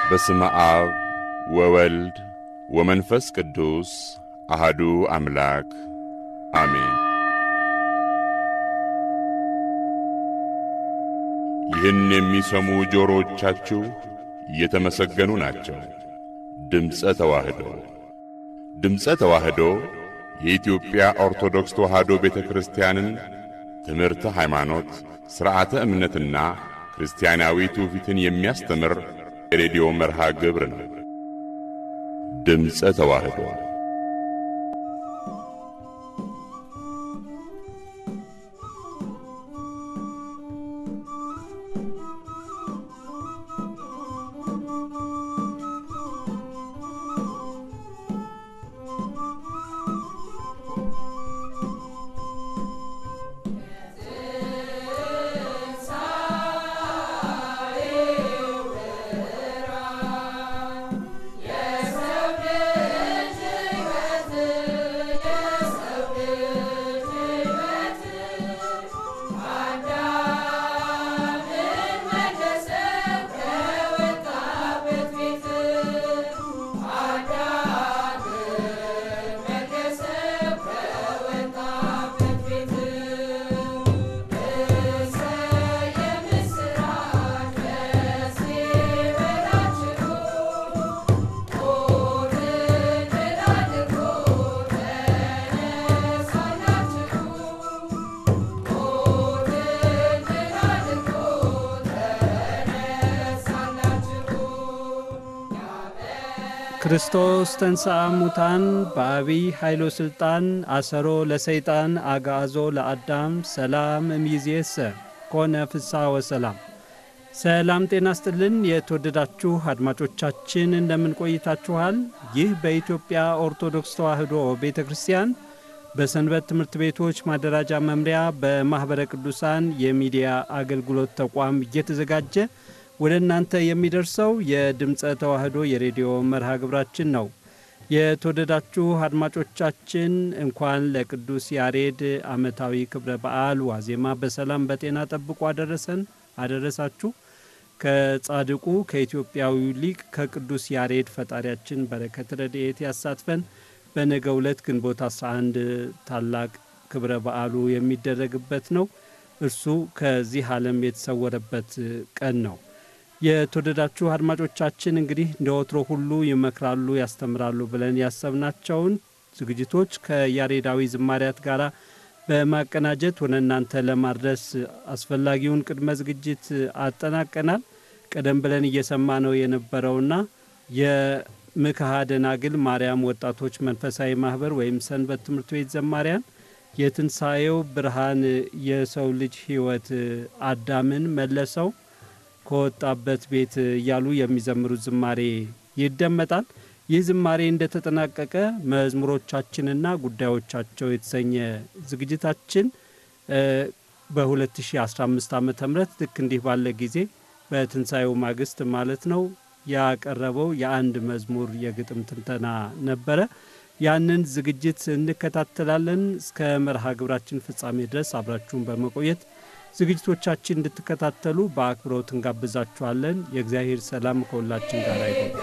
በስመ አብ ወወልድ ወመንፈስ ቅዱስ አሐዱ አምላክ አሜን። ይህን የሚሰሙ ጆሮዎቻችሁ የተመሰገኑ ናቸው። ድምፀ ተዋህዶ የኢትዮጵያ ኦርቶዶክስ ተዋህዶ ቤተክርስቲያንን ትምህርተ ሃይማኖት፣ ሥርዓተ እምነትና ክርስቲያናዊ ትውፊትን የሚያስተምር የሬዲዮ መርሃ ግብር ነው። ድምፀ ተዋህዶ ክርስቶስ ተንሥአ እሙታን በአቢይ ኃይሎ ሥልጣን አሰሮ ለሰይጣን አግዓዞ ለአዳም ሰላም እምይእዜሰ ኮነ ፍስሐ ወሰላም። ሰላም ጤና ይስጥልን። የተወደዳችሁ አድማጮቻችን እንደምን ቆይታችኋል? ይህ በኢትዮጵያ ኦርቶዶክስ ተዋህዶ ቤተክርስቲያን በሰንበት ትምህርት ቤቶች ማደራጃ መምሪያ በማኅበረ ቅዱሳን የሚዲያ አገልግሎት ተቋም እየተዘጋጀ ወደ እናንተ የሚደርሰው የድምፀ ተዋህዶ የሬዲዮ መርሃ ግብራችን ነው። የተወደዳችሁ አድማጮቻችን እንኳን ለቅዱስ ያሬድ ዓመታዊ ክብረ በዓል ዋዜማ በሰላም በጤና ጠብቆ አደረሳችሁ። ከጻድቁ ከኢትዮጵያዊ ሊቅ ከቅዱስ ያሬድ ፈጣሪያችን በረከት ረድኤት ያሳትፈን። በነገው ዕለት ግንቦት 11 ታላቅ ክብረ በዓሉ የሚደረግበት ነው። እርሱ ከዚህ ዓለም የተሰወረበት ቀን ነው። የተወደዳችሁ አድማጮቻችን እንግዲህ እንደወትሮ ሁሉ ይመክራሉ፣ ያስተምራሉ ብለን ያሰብናቸውን ዝግጅቶች ከያሬዳዊ ዝማሪያት ጋር በማቀናጀት ወደ እናንተ ለማድረስ አስፈላጊውን ቅድመ ዝግጅት አጠናቀናል። ቀደም ብለን እየሰማነው የነበረውና የምክሐ ደናግል ማርያም ወጣቶች መንፈሳዊ ማህበር ወይም ሰንበት ትምህርት ቤት ዘማሪያን የትንሣኤው ብርሃን የሰው ልጅ ሕይወት አዳምን መለሰው ከወጣበት ቤት እያሉ የሚዘምሩት ዝማሬ ይደመጣል። ይህ ዝማሬ እንደተጠናቀቀ መዝሙሮቻችንና ጉዳዮቻቸው የተሰኘ ዝግጅታችን በ2015 ዓ.ም ልክ እንዲህ ባለ ጊዜ በትንሣኤው ማግስት ማለት ነው ያቀረበው የአንድ መዝሙር የግጥም ትንተና ነበረ። ያንን ዝግጅት እንከታተላለን። እስከ መርሃ ግብራችን ፍጻሜ ድረስ አብራችሁን በመቆየት ዝግጅቶቻችን እንድትከታተሉ በአክብሮት እንጋብዛችኋለን። የእግዚአብሔር ሰላም ከሁላችን ጋር ይሁን።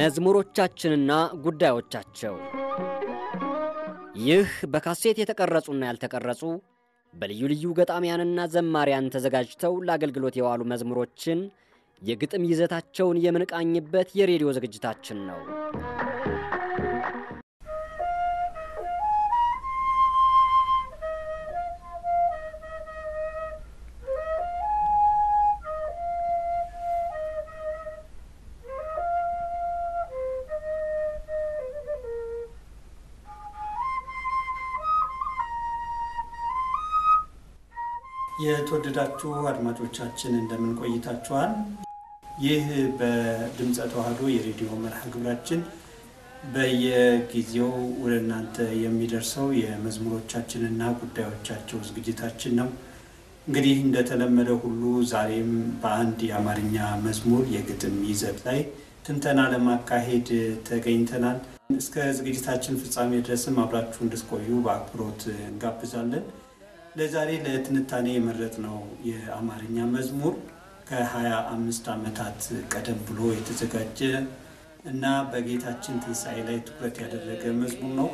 መዝሙሮቻችንና ጉዳዮቻቸው ይህ በካሴት የተቀረጹና ያልተቀረጹ በልዩ ልዩ ገጣሚያንና ዘማሪያን ተዘጋጅተው ለአገልግሎት የዋሉ መዝሙሮችን የግጥም ይዘታቸውን የምንቃኝበት የሬዲዮ ዝግጅታችን ነው። የተወደዳችሁ አድማጮቻችን እንደምን ቆይታችኋል? ይህ በድምጸ ተዋህዶ የሬዲዮ መርሃ ግብራችን በየጊዜው ወደ እናንተ የሚደርሰው የመዝሙሮቻችንና ጉዳዮቻቸው ዝግጅታችን ነው። እንግዲህ እንደተለመደው ሁሉ ዛሬም በአንድ የአማርኛ መዝሙር የግጥም ይዘት ላይ ትንተና ለማካሄድ ተገኝተናል። እስከ ዝግጅታችን ፍጻሜ ድረስም አብራችሁ እንድትቆዩ በአክብሮት እንጋብዛለን። ለዛሬ ለትንታኔ የመረጥነው የአማርኛ መዝሙር ከ25 ዓመታት ቀደም ብሎ የተዘጋጀ እና በጌታችን ትንሣኤ ላይ ትኩረት ያደረገ መዝሙር ነው።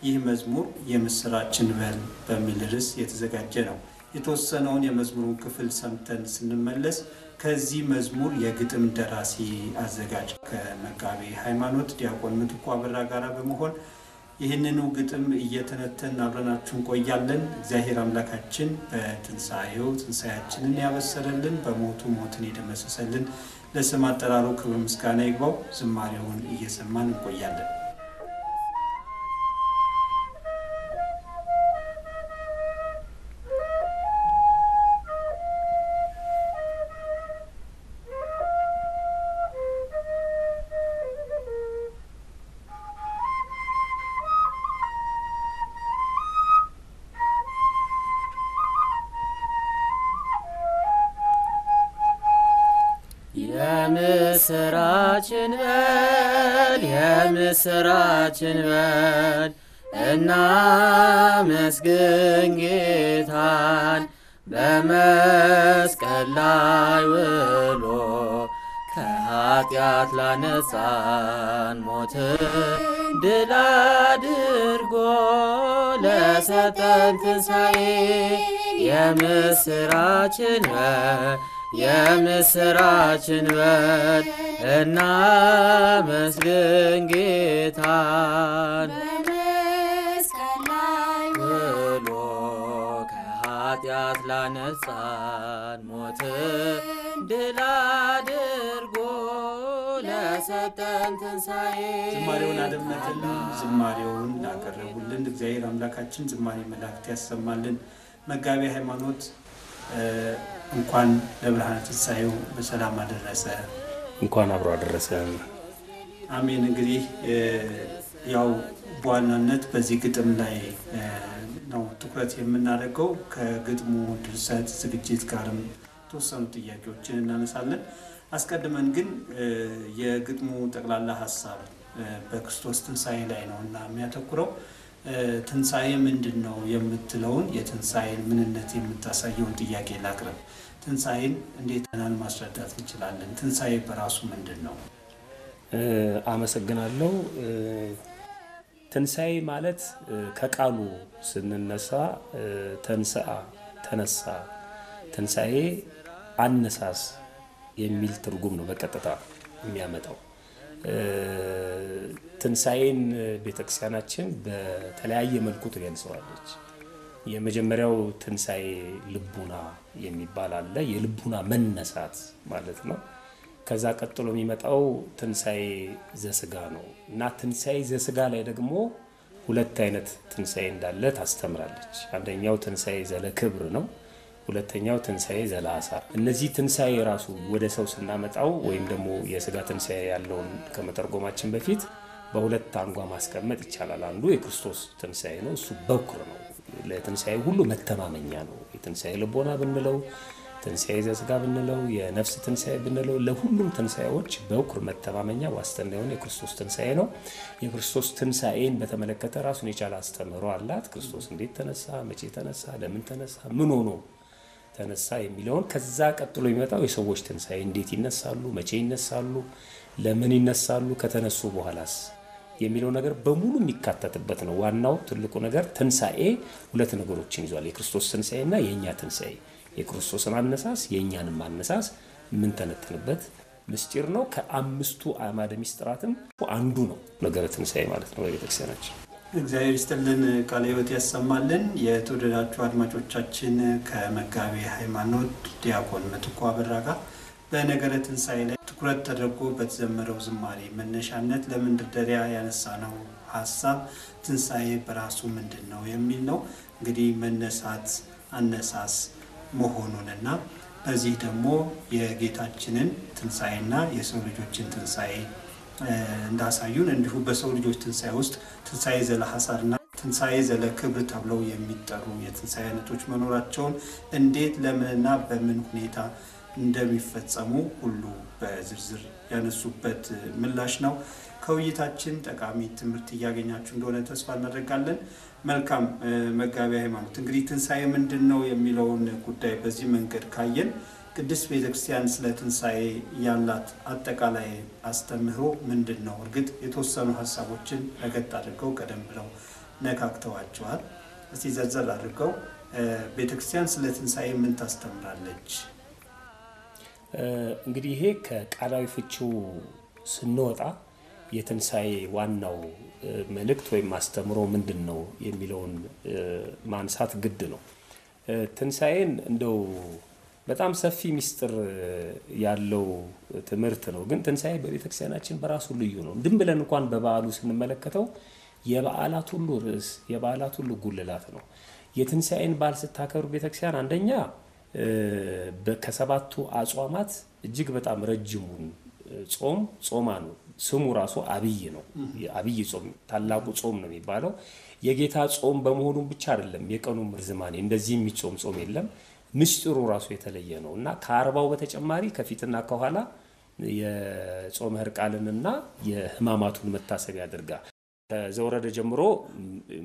ይህ መዝሙር የምስራችን በል በሚል ርዕስ የተዘጋጀ ነው። የተወሰነውን የመዝሙሩን ክፍል ሰምተን ስንመለስ ከዚህ መዝሙር የግጥም ደራሲ አዘጋጅ ከመጋቤ ሃይማኖት ዲያቆን ምትኩ አበራ ጋር በመሆን ይህንኑ ግጥም እየተነተን አብረናችሁ እንቆያለን። እግዚአብሔር አምላካችን በትንሣኤው ትንሣኤያችንን ያበሰረልን፣ በሞቱ ሞትን የደመሰሰልን ለስም አጠራሩ ክብር ምስጋና ይግባው። ዝማሬውን እየሰማን እንቆያለን። የምስራችን በል እናመስግን ጌታን በመስቀል ላይ ውሎ ከኃጢአት ላነጻን ሞትን ድል አድርጎ ለሰጠን ትንሣኤ የምስራችን በል እናመስግን ጌታን በመስቀል ላይ ውሎ ከኃጢአት ላነጻን ሞትን ድል አድርጎ ለሰጠን ትንሣኤ። ዝማሬውን አደመጥልን። ዝማሬውን ላቀረቡልን እግዚአብሔር አምላካችን ዝማሬ መላእክት ያሰማልን። መጋቤ ሃይማኖት እንኳን ለብርሃነ ትንሣኤው በሰላም አደረሰ። እንኳን አብሮ አደረሰ። አሜን። እንግዲህ ያው በዋናነት በዚህ ግጥም ላይ ነው ትኩረት የምናደርገው። ከግጥሙ ድርሰት ዝግጅት ጋርም ተወሰኑ ጥያቄዎችን እናነሳለን። አስቀድመን ግን የግጥሙ ጠቅላላ ሐሳብ በክርስቶስ ትንሣኤ ላይ ነውና የሚያተኩረው ትንሣኤ ምንድነው የምትለውን የትንሣኤን ምንነት የምታሳየውን ጥያቄ ላቅርብ። ትንሣኤን እንዴት ማስረዳት እንችላለን? ትንሣኤ በራሱ ምንድነው? አመሰግናለሁ። ትንሣኤ ማለት ከቃሉ ስንነሳ ተንሥአ ተነሳ፣ ትንሣኤ አነሳስ የሚል ትርጉም ነው በቀጥታ የሚያመጣው። ትንሣኤን ቤተክርስቲያናችን በተለያየ መልኩ ትገልጸዋለች። የመጀመሪያው ትንሣኤ ልቡና የሚባል አለ፣ የልቡና መነሳት ማለት ነው። ከዛ ቀጥሎ የሚመጣው ትንሣኤ ዘስጋ ነው እና ትንሣኤ ዘስጋ ላይ ደግሞ ሁለት አይነት ትንሣኤ እንዳለ ታስተምራለች። አንደኛው ትንሣኤ ዘለክብር ነው፣ ሁለተኛው ትንሣኤ ዘላሳር። እነዚህ ትንሣኤ ራሱ ወደ ሰው ስናመጣው ወይም ደግሞ የስጋ ትንሣኤ ያለውን ከመተርጎማችን በፊት በሁለት አንጓ ማስቀመጥ ይቻላል። አንዱ የክርስቶስ ትንሣኤ ነው፣ እሱ በኩር ነው፣ ለትንሣኤ ሁሉ መተማመኛ ነው። የትንሣኤ ልቦና ብንለው፣ ትንሣኤ ዘስጋ ብንለው፣ የነፍስ ትንሣኤ ብንለው፣ ለሁሉም ትንሣኤዎች በኩር መተማመኛ ዋስትና የሆነ የክርስቶስ ትንሣኤ ነው። የክርስቶስ ትንሣኤን በተመለከተ ራሱን የቻለ አስተምህሮ አላት። ክርስቶስ እንዴት ተነሳ፣ መቼ ተነሳ፣ ለምን ተነሳ፣ ምን ሆኖ ተነሳ የሚለውን። ከዛ ቀጥሎ የሚመጣው የሰዎች ትንሣኤ እንዴት ይነሳሉ፣ መቼ ይነሳሉ፣ ለምን ይነሳሉ ከተነሱ በኋላስ የሚለው ነገር በሙሉ የሚካተትበት ነው። ዋናው ትልቁ ነገር ትንሳኤ ሁለት ነገሮችን ይዟል። የክርስቶስ ትንሳኤና የኛ ትንሳኤ፣ የክርስቶስን አነሳስ የኛንም አነሳስ ምን ተነተንበት ምስጢር ነው። ከአምስቱ አዕማደ ምስጢራትም አንዱ ነው ነገረ ትንሳኤ ማለት ነው በቤተክርስቲያናችን። እግዚአብሔር ይስጥልን፣ ቃለ ሕይወት ያሰማልን። የተወደዳችሁ አድማጮቻችን ከመጋቤ ሃይማኖት ዲያቆን ምትኩ አበራ ጋር በነገረ ትንሳኤ ላይ ትኩረት ተደርጎ በተዘመረው ዝማሬ መነሻነት ለመንደርደሪያ ያነሳነው ሐሳብ ትንሳኤ በራሱ ምንድነው የሚል ነው። እንግዲህ መነሳት አነሳስ መሆኑንና በዚህ ደግሞ የጌታችንን ትንሳኤና የሰው ልጆችን ትንሳኤ እንዳሳዩን እንዲሁ በሰው ልጆች ትንሳኤ ውስጥ ትንሳኤ ዘለሐሳርና ትንሳኤ ዘለክብር ተብለው የሚጠሩ የትንሳኤ አይነቶች መኖራቸውን እንዴት ለምንና በምን ሁኔታ እንደሚፈጸሙ ሁሉ በዝርዝር ያነሱበት ምላሽ ነው። ከውይይታችን ጠቃሚ ትምህርት እያገኛችሁ እንደሆነ ተስፋ እናደርጋለን። መልካም መጋቤ ሃይማኖት፣ እንግዲህ ትንሳኤ ምንድነው የሚለውን ጉዳይ በዚህ መንገድ ካየን ቅድስት ቤተክርስቲያን ስለ ትንሳኤ ያላት አጠቃላይ አስተምህሮ ምንድነው? እርግጥ የተወሰኑ ሐሳቦችን ረገጥ አድርገው ቀደም ብለው ነካክተዋቸዋል። እስቲ ዘርዘር አድርገው ቤተክርስቲያን ስለ ትንሳኤ ምን ታስተምራለች? እንግዲህ ይሄ ከቃላዊ ፍቺው ስንወጣ የትንሳኤ ዋናው መልእክት ወይም አስተምሮ ምንድነው የሚለውን ማንሳት ግድ ነው። ትንሳኤን እንደው በጣም ሰፊ ሚስጥር ያለው ትምህርት ነው። ግን ትንሳኤ በቤተክርስቲያናችን በራሱ ልዩ ነው። እንድም ብለን እንኳን በበዓሉ ስንመለከተው የበዓላት ሁሉ ርዕስ የበዓላት ሁሉ ጉልላት ነው። የትንሳኤን በዓል ስታከብር ቤተክርስቲያን አንደኛ ከሰባቱ አጽዋማት እጅግ በጣም ረጅሙን ጾም ጾማ ነው። ስሙ ራሱ አብይ ነው። የአብይ ጾም ታላቁ ጾም ነው የሚባለው። የጌታ ጾም በመሆኑ ብቻ አይደለም የቀኑ ምርዝማኔ እንደዚህ የሚጾም ጾም የለም። ምስጢሩ ራሱ የተለየ ነው እና ከ40 በተጨማሪ ከፊትና ከኋላ የጾመ ሕርቃልንና የሕማማቱን መታሰቢያ ያደርጋ ከዘወረደ ጀምሮ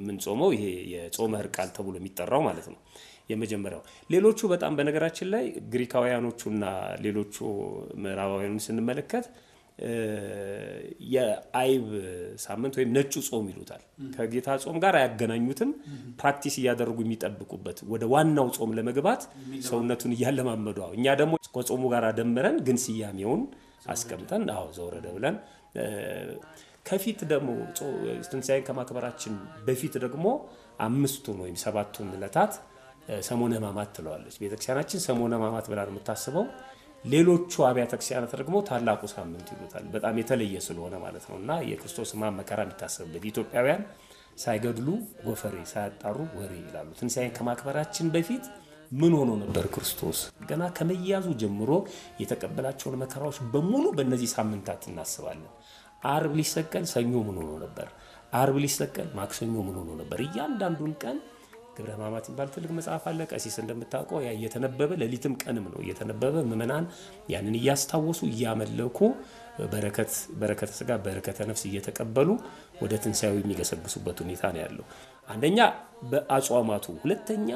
ምን ጾመው ይሄ የጾመ ሕርቃል ተብሎ የሚጠራው ማለት ነው የመጀመሪያው። ሌሎቹ በጣም በነገራችን ላይ ግሪካውያኖቹና ሌሎቹ ምዕራባውያኑን ስንመለከት የአይብ ሳምንት ወይም ነጩ ጾም ይሉታል። ከጌታ ጾም ጋር አያገናኙትም። ፕራክቲስ እያደረጉ የሚጠብቁበት ወደ ዋናው ጾም ለመግባት ሰውነቱን እያለማመዱ። እኛ ደግሞ ከጾሙ ጋር ደምረን ግን ስያሜውን አስቀምጠን ዘወረደ ብለን ከፊት ደግሞ ትንሳኤን ከማክበራችን በፊት ደግሞ አምስቱን ወይም ሰባቱን ዕለታት ሰሞነ ሕማማት ትለዋለች ቤተክርስቲያናችን። ሰሞነ ሕማማት ብላ ነው የምታስበው። ሌሎቹ አብያተ ክርስቲያናት ደግሞ ታላቁ ሳምንት ይሉታል። በጣም የተለየ ስለሆነ ማለት ነውና የክርስቶስ ሕማም መከራ የሚታሰብበት ኢትዮጵያውያን ሳይገድሉ ጎፈሬ ሳያጣሩ ወሬ ይላሉ። ትንሳኤን ከማክበራችን በፊት ምን ሆኖ ነበር ክርስቶስ? ገና ከመያዙ ጀምሮ የተቀበላቸውን መከራዎች በሙሉ በእነዚህ ሳምንታት እናስባለን። አርብ ሊሰቀል ሰኞ ምን ሆኖ ነበር? አርብ ሊሰቀል ማክሰኞ ምን ሆኖ ነበር? እያንዳንዱን ቀን ግብረ ሕማማት የሚባል ትልቅ መጽሐፍ አለ። ቀሲስ እንደምታውቀው ያ እየተነበበ ሌሊትም ቀንም ነው እየተነበበ ምእመናን ያንን እያስታወሱ እያመለኩ በረከተ ሥጋ በረከተ ነፍስ እየተቀበሉ ወደ ትንሳኤው የሚገሰግሱበት ሁኔታ ነው ያለው። አንደኛ በአጽዋማቱ፣ ሁለተኛ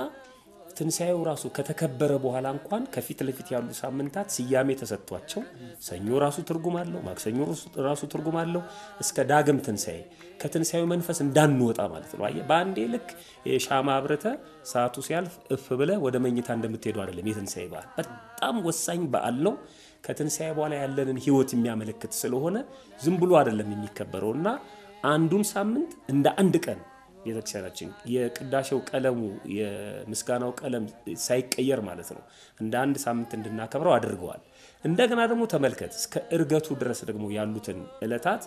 ትንሳኤው ራሱ ከተከበረ በኋላ እንኳን ከፊት ለፊት ያሉ ሳምንታት ስያሜ ተሰጥቷቸው ሰኞ ራሱ ትርጉም አለው፣ ማክሰኞ ራሱ ትርጉም አለው። እስከ ዳግም ትንሳኤ ከትንሳኤው መንፈስ እንዳንወጣ ማለት ነው። አየህ በአንዴ ልክ የሻማ አብረተ ሰዓቱ ሲያልፍ እፍ ብለ ወደ መኝታ እንደምትሄዱ አይደለም። የትንሳኤ በዓል በጣም ወሳኝ በዓል ነው። ከትንሳኤ በኋላ ያለንን ሕይወት የሚያመለክት ስለሆነ ዝም ብሎ አይደለም የሚከበረውና አንዱን ሳምንት እንደ አንድ ቀን ቤተክርስቲያናችን የቅዳሴው ቀለሙ የምስጋናው ቀለም ሳይቀየር ማለት ነው እንደ አንድ ሳምንት እንድናከብረው አድርገዋል። እንደገና ደግሞ ተመልከት እስከ እርገቱ ድረስ ደግሞ ያሉትን ዕለታት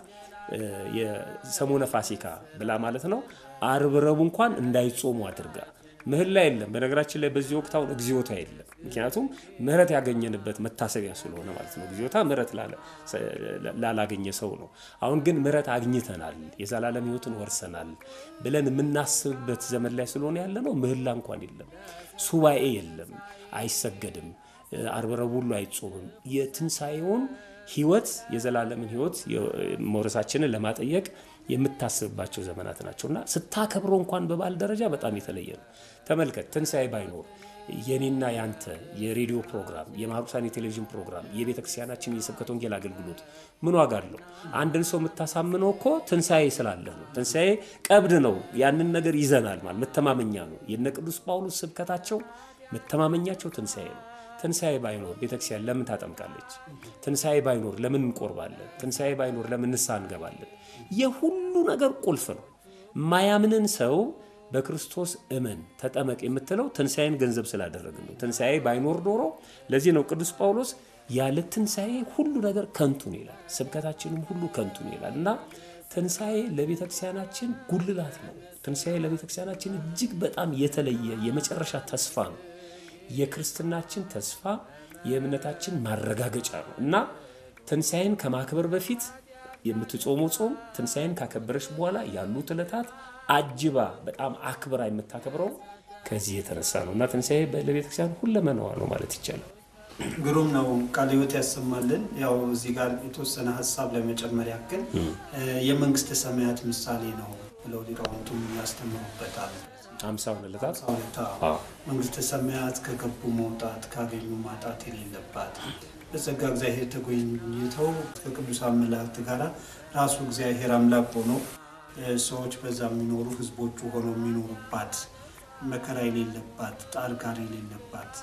የሰሙነ ፋሲካ ብላ ማለት ነው ዓርብ ረቡዕ እንኳን እንዳይጾሙ አድርጋ ምህላ የለም። በነገራችን ላይ በዚህ ወቅት አሁን እግዚኦታ የለም። ምክንያቱም ምህረት ያገኘንበት መታሰቢያ ስለሆነ ማለት ነው። እግዚኦታ ምህረት ላላገኘ ሰው ነው። አሁን ግን ምህረት አግኝተናል፣ የዘላለም ሕይወትን ወርሰናል ብለን የምናስብበት ዘመን ላይ ስለሆነ ያለ ነው። ምህላ እንኳን የለም፣ ሱባኤ የለም፣ አይሰገድም፣ ዓርብ ረቡዕ ሁሉ አይጾምም። የትንሳኤውን ሕይወት የዘላለምን ሕይወት መውረሳችንን ለማጠየቅ የምታስብባቸው ዘመናት ናቸውና ስታከብረው እንኳን በበዓል ደረጃ በጣም የተለየ ነው። ተመልከት ትንሳኤ ባይኖር የኔና ያንተ የሬዲዮ ፕሮግራም የማሩሳን የቴሌቪዥን ፕሮግራም የቤተክርስቲያናችን የስብከተ ወንጌል አገልግሎት ምን ዋጋ አለው? አንድን ሰው የምታሳምነው እኮ ትንሳኤ ስላለ ነው። ትንሳኤ ቀብድ ነው። ያንን ነገር ይዘናል ማለት መተማመኛ ነው። የነ ቅዱስ ጳውሎስ ስብከታቸው መተማመኛቸው ትንሳኤ ነው። ትንሳኤ ባይኖር ቤተክርስቲያን ለምን ታጠምቃለች? ትንሳኤ ባይኖር ለምን እንቆርባለን? ትንሳኤ ባይኖር ለምን ንስሐ እንገባለን? የሁሉ ነገር ቁልፍ ነው። ማያምንን ሰው በክርስቶስ እመን ተጠመቅ የምትለው ትንሳኤን ገንዘብ ስላደረግን ነው። ትንሳኤ ባይኖር ኖሮ ለዚህ ነው ቅዱስ ጳውሎስ ያለ ትንሳኤ ሁሉ ነገር ከንቱ ነው ይላል። ስብከታችንም ሁሉ ከንቱ ነው ይላል እና ትንሳኤ ለቤተክርስቲያናችን ጉልላት ነው። ትንሳኤ ለቤተክርስቲያናችን እጅግ በጣም የተለየ የመጨረሻ ተስፋ ነው። የክርስትናችን ተስፋ የእምነታችን ማረጋገጫ ነው እና ትንሳኤን ከማክበር በፊት የምትጾመው ጾም ትንሳኤን ካከበረሽ በኋላ ያሉት ዕለታት አጅባ በጣም አክብራ የምታከብረው ከዚህ የተነሳ ነው እና ትንሳኤ ለቤተክርስቲያን ሁለመናዋ ነው ማለት ይቻላል። ግሩም ነው። ቃለ ሕይወት ያሰማልን። ያው እዚህ ጋር የተወሰነ ሐሳብ ለመጨመር ያክል የመንግስተ ሰማያት ምሳሌ ነው ብለው ሊቃውንቱም ያስተምሩበታል። 50 ዕለታት መንግስተ ሰማያት ከገቡ መውጣት ካገኙ ማጣት የሌለባት በጸጋ እግዚአብሔር ተጎኝተው ከቅዱሳን መላእክት ጋር ራሱ እግዚአብሔር አምላክ ሆኖ ሰዎች በዛ የሚኖሩ ህዝቦቹ ሆኖ የሚኖሩባት መከራ የሌለባት ጣር ጋር የሌለባት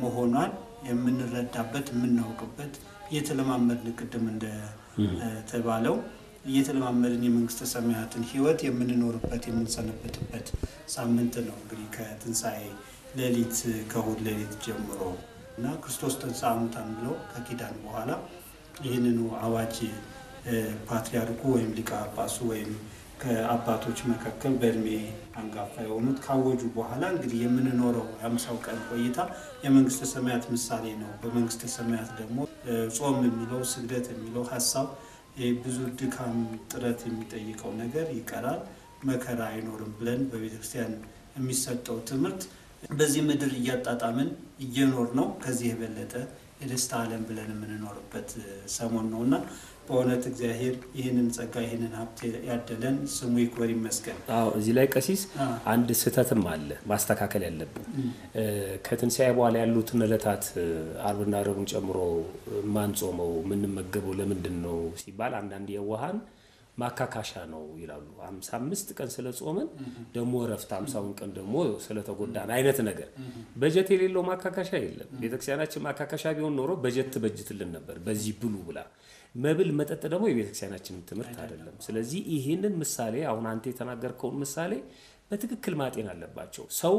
መሆኗን የምንረዳበት የምናውቅበት እየተለማመድን ቅድም እንደተባለው እየተለማመድን የመንግስተ ሰማያትን ህይወት የምንኖርበት የምንሰነበትበት ሳምንት ነው። እንግዲህ ከትንሳኤ ሌሊት ከእሑድ ሌሊት ጀምሮ እና ክርስቶስ ተንሥአ እሙታን ብሎ ከኪዳን በኋላ ይህንኑ አዋጅ ፓትርያርኩ ወይም ሊቀ ጳጳሱ ወይም ከአባቶች መካከል በእድሜ አንጋፋ የሆኑት ካወጁ በኋላ እንግዲህ የምንኖረው የ50 ቀን ቆይታ የመንግስተ ሰማያት ምሳሌ ነው። በመንግስተ ሰማያት ደግሞ ጾም የሚለው ስግደት የሚለው ሐሳብ ብዙ ድካም ጥረት የሚጠይቀው ነገር ይቀራል። መከራ አይኖርም ብለን በቤተክርስቲያን የሚሰጠው ትምህርት በዚህ ምድር እያጣጣምን እየኖር ነው። ከዚህ የበለጠ የደስታ ዓለም ብለን የምንኖርበት ሰሞን ነውና በእውነት እግዚአብሔር ይህንን ጸጋ ይህንን ሀብት ያደለን ስሙ ይክበር ይመስገን። እዚህ ላይ ቀሲስ አንድ ስህተትም አለ ማስተካከል ያለብን። ከትንሳኤ በኋላ ያሉትን ዕለታት ዓርብና ረቡዕን ጨምሮ ማንጾመው ምንመገበው ለምንድን ነው ሲባል አንዳንድ የዋሃን ማካካሻ ነው ይላሉ። 55 ቀን ስለጾምን ደግሞ ረፍት 50 ቀን ደግሞ ስለተጎዳን አይነት ነገር በጀት የሌለው ማካካሻ የለም። ቤተክርስቲያናችን ማካካሻ ቢሆን ኖሮ በጀት በጅትልን ነበር በዚህ ብሉ ብላ። መብል መጠጥ ደግሞ የቤተክርስቲያናችን ትምህርት አይደለም። ስለዚህ ይሄንን ምሳሌ አሁን አንተ የተናገርከውን ምሳሌ በትክክል ማጤን አለባቸው። ሰው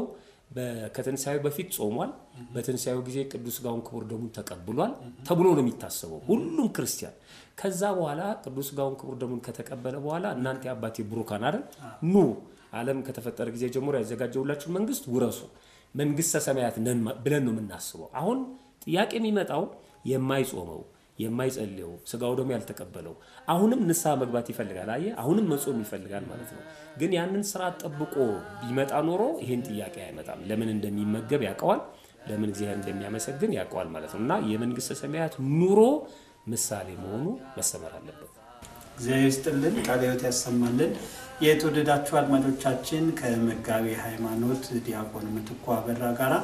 ከትንሳኤው በፊት ጾሟል፣ በትንሳኤው ጊዜ ቅዱስ ሥጋውን ክቡር ደሙን ተቀብሏል ተብሎ ነው የሚታሰበው ሁሉም ክርስቲያን። ከዛ በኋላ ቅዱስ ሥጋውን ክቡር ደሙን ከተቀበለ በኋላ እናንተ አባቴ ብሩካን አይደል ኑ ዓለም ከተፈጠረ ጊዜ ጀምሮ ያዘጋጀውላችሁ መንግስት ውረሱ መንግስተ ሰማያት ነን ብለን ነው የምናስበው። አሁን ጥያቄ የሚመጣው የማይጾመው የማይጸልየው ሥጋው ደሙ ያልተቀበለው አሁንም ንስሐ መግባት ይፈልጋል። አሁንም መጾም ይፈልጋል ማለት ነው። ግን ያንን ስርዓት ጠብቆ ቢመጣ ኖሮ ይሄን ጥያቄ አይመጣም። ለምን እንደሚመገብ ያውቀዋል፣ ለምን እግዚአብሔር እንደሚያመሰግን ያውቀዋል ማለት ነውና የመንግስተ ሰማያት ኑሮ ምሳሌ መሆኑ መሰመር አለበት። እግዚአብሔር ይስጥልን፣ ቃለ ሕይወት ያሰማልን። የተወደዳችሁ አድማጮቻችን ከመጋቤ ሃይማኖት ዲያቆን ምትኩ አበራ ጋራ